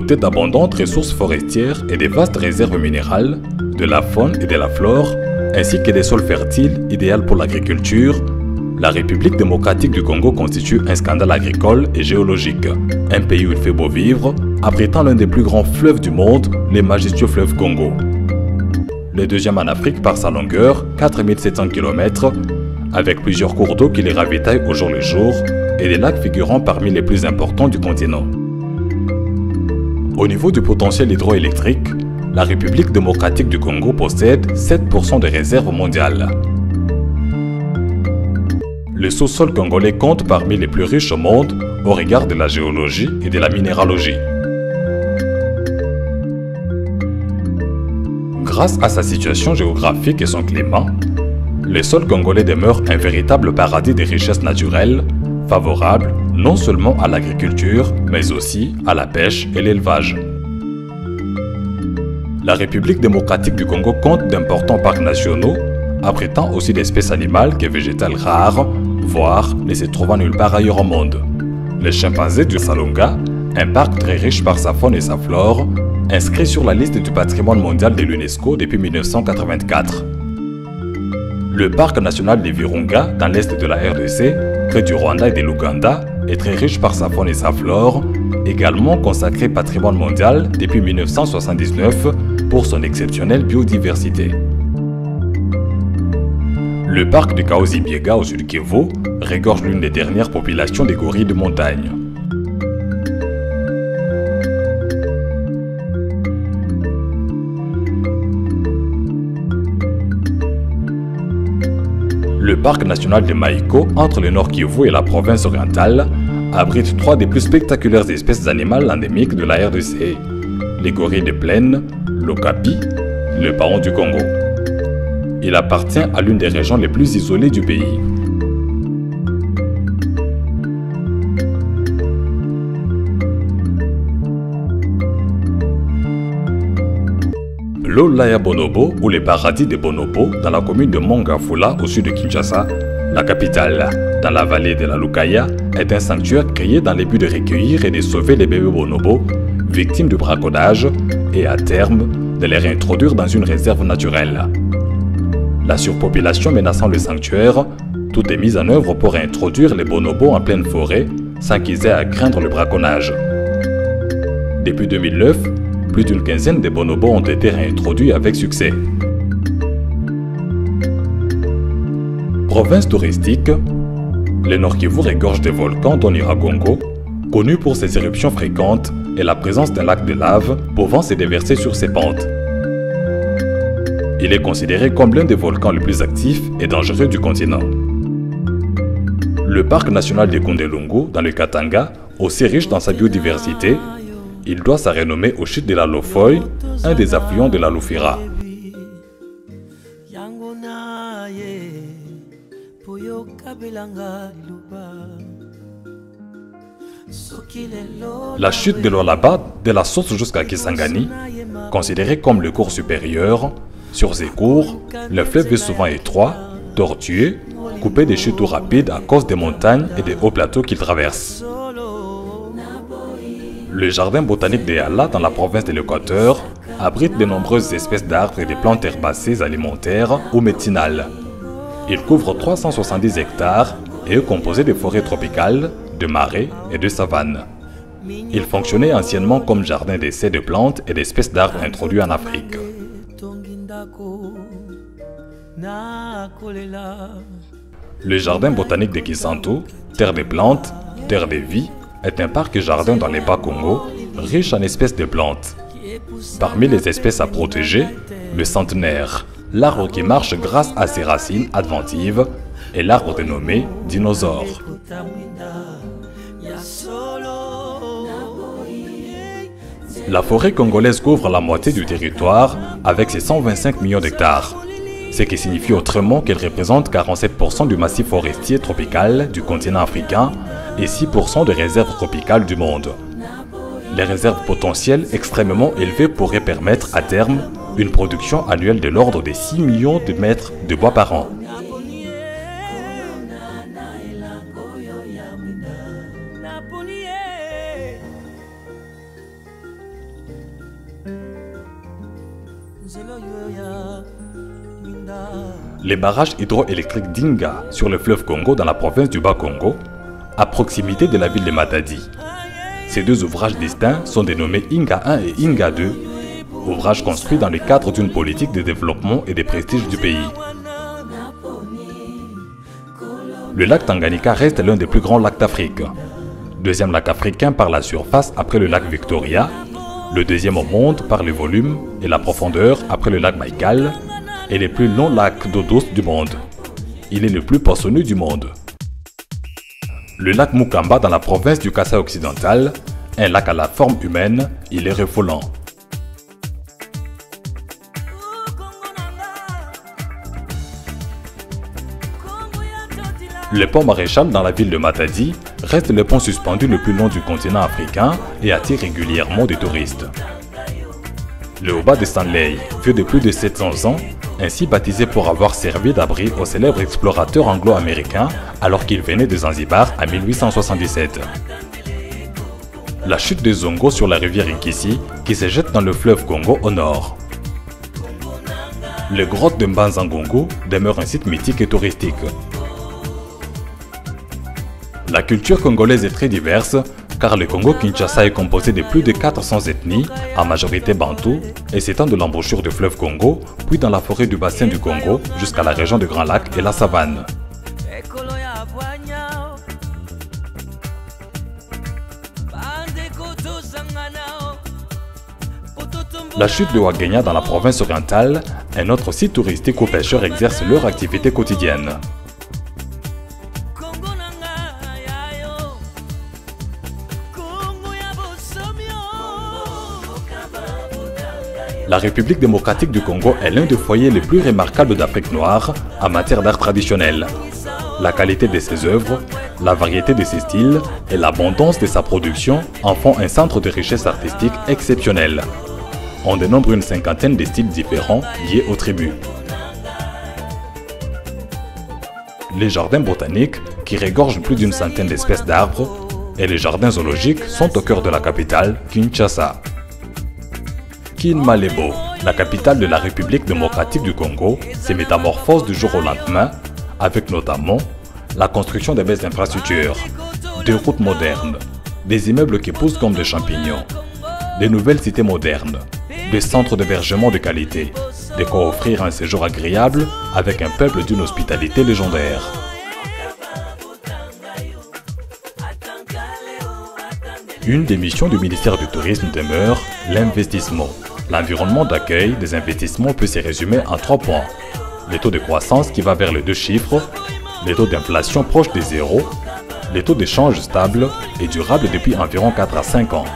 doté d'abondantes ressources forestières et des vastes réserves minérales, de la faune et de la flore, ainsi que des sols fertiles idéaux pour l'agriculture, la République démocratique du Congo constitue un scandale agricole et géologique. Un pays où il fait beau vivre, abritant l'un des plus grands fleuves du monde, les majestueux fleuves Congo. Le deuxième en Afrique par sa longueur, 4700 km, avec plusieurs cours d'eau qui les ravitaillent au jour le jour, et des lacs figurant parmi les plus importants du continent. Au niveau du potentiel hydroélectrique, la République démocratique du Congo possède 7% des réserves mondiales. Le sous-sol congolais compte parmi les plus riches au monde au regard de la géologie et de la minéralogie. Grâce à sa situation géographique et son climat, le sol congolais demeure un véritable paradis des richesses naturelles, favorable non seulement à l'agriculture, mais aussi à la pêche et l'élevage. La République démocratique du Congo compte d'importants parcs nationaux, abritant aussi d'espèces animales et végétales rares, voire ne se trouvant nulle part ailleurs au monde. Le chimpanzé du Salonga, un parc très riche par sa faune et sa flore, inscrit sur la liste du patrimoine mondial de l'UNESCO depuis 1984. Le parc national des Virunga, dans l'est de la RDC, près du Rwanda et de l'Ouganda, est très riche par sa faune et sa flore, également consacré patrimoine mondial depuis 1979 pour son exceptionnelle biodiversité. Le parc de Kahuzi-Biega au sud Kivu regorge l'une des dernières populations des gorilles de montagne. Le parc national de Mahiko, entre le Nord Kivu et la province orientale, abrite 3 des plus spectaculaires espèces animales endémiques de la RDC, les gorilles de plaine, l'okapi, le paon du Congo. Il appartient à l'une des régions les plus isolées du pays. L'Olaya Bonobo, ou les paradis de Bonobo, dans la commune de Mongafula, au sud de Kinshasa, la capitale, dans la vallée de la Lukaya, est un sanctuaire créé dans le but de recueillir et de sauver les bébés bonobos, victimes du braconnage, et à terme, de les réintroduire dans une réserve naturelle. La surpopulation menaçant le sanctuaire, tout est mis en œuvre pour réintroduire les bonobos en pleine forêt, sans qu'ils aient à craindre le braconnage. Depuis 2009, plus d'une quinzaine de bonobos ont été réintroduits avec succès. Province touristique, le Nord Kivu regorge des volcans dont Nyiragongo, connu pour ses éruptions fréquentes et la présence d'un lac de lave pouvant se déverser sur ses pentes. Il est considéré comme l'un des volcans les plus actifs et dangereux du continent. Le parc national de Kundelungu, dans le Katanga, aussi riche dans sa biodiversité, il doit sa renommée aux chutes de la Lofoy, un des affluents de la Lufira. La chute de l'Olaba, de la source jusqu'à Kisangani, considérée comme le cours supérieur, sur ces cours, le fleuve est souvent étroit, tortueux, coupé de chutes rapides à cause des montagnes et des hauts plateaux qu'il traverse. Le jardin botanique de Yala, dans la province de l'Équateur, abrite de nombreuses espèces d'arbres et de plantes herbacées alimentaires ou médicinales. Il couvre 370 hectares et est composé de forêts tropicales, de marais et de savanes. Il fonctionnait anciennement comme jardin d'essai de plantes et d'espèces d'arbres introduits en Afrique. Le jardin botanique de Kisantu, terre des plantes, terre de vie, est un parc jardin dans les Bas-Congo, riche en espèces de plantes. Parmi les espèces à protéger, le centenaire, l'arbre qui marche grâce à ses racines adventives, et l'arbre dénommé dinosaure. La forêt congolaise couvre la moitié du territoire avec ses 125 millions d'hectares, ce qui signifie autrement qu'elle représente 47% du massif forestier tropical du continent africain et 6% des réserves tropicales du monde. Les réserves potentielles extrêmement élevées pourraient permettre à terme une production annuelle de l'ordre de 6 millions de mètres de bois par an. les barrages hydroélectriques d'Inga sur le fleuve Congo dans la province du Bas-Congo, à proximité de la ville de Matadi. Ces deux ouvrages distincts sont dénommés Inga 1 et Inga 2, ouvrages construits dans le cadre d'une politique de développement et de prestige du pays. Le lac Tanganyika reste l'un des plus grands lacs d'Afrique. Deuxième lac africain par la surface après le lac Victoria, le deuxième au monde par le volume et la profondeur après le lac Baïkal, et le plus long lac d'eau douce du monde. Il est le plus poissonneux du monde. Le lac Mukamba dans la province du Kasaï occidental, un lac à la forme humaine, il est refoulant. Le pont Maréchal dans la ville de Matadi reste le pont suspendu le plus long du continent africain et attire régulièrement des touristes. Le Oba de Stanley, vieux de plus de 700 ans, ainsi baptisé pour avoir servi d'abri au célèbre explorateur anglo-américain alors qu'il venait de Zanzibar en 1877. La chute de Zongo sur la rivière Nkisi qui se jette dans le fleuve Congo au nord. Le grotte de Mbanza-Ngongo demeure un site mythique et touristique. La culture congolaise est très diverse car le Congo-Kinshasa est composé de plus de 400 ethnies, en majorité bantou, et s'étend de l'embouchure du fleuve Congo, puis dans la forêt du bassin du Congo jusqu'à la région de Grand Lac et la savane. La chute de Ouagenia dans la province orientale, un autre site touristique où pêcheurs exercent leur activité quotidienne. La République démocratique du Congo est l'un des foyers les plus remarquables d'Afrique noire en matière d'art traditionnel. La qualité de ses œuvres, la variété de ses styles et l'abondance de sa production en font un centre de richesse artistique exceptionnel. On dénombre une cinquantaine de styles différents liés aux tribus. Les jardins botaniques, qui regorgent plus d'une centaine d'espèces d'arbres, et les jardins zoologiques sont au cœur de la capitale, Kinshasa. Kinmalebo, la capitale de la République démocratique du Congo, se métamorphose du jour au lendemain, avec notamment la construction de belles infrastructures, des routes modernes, des immeubles qui poussent comme des champignons, des nouvelles cités modernes, des centres d'hébergement de qualité, de quoi offrir un séjour agréable avec un peuple d'une hospitalité légendaire. Une des missions du ministère du Tourisme demeure l'investissement. L'environnement d'accueil des investissements peut se résumer en 3 points. Le taux de croissance qui va vers les 2 chiffres, les taux d'inflation proche des 0, les taux d'échange stables et durables depuis environ 4 à 5 ans.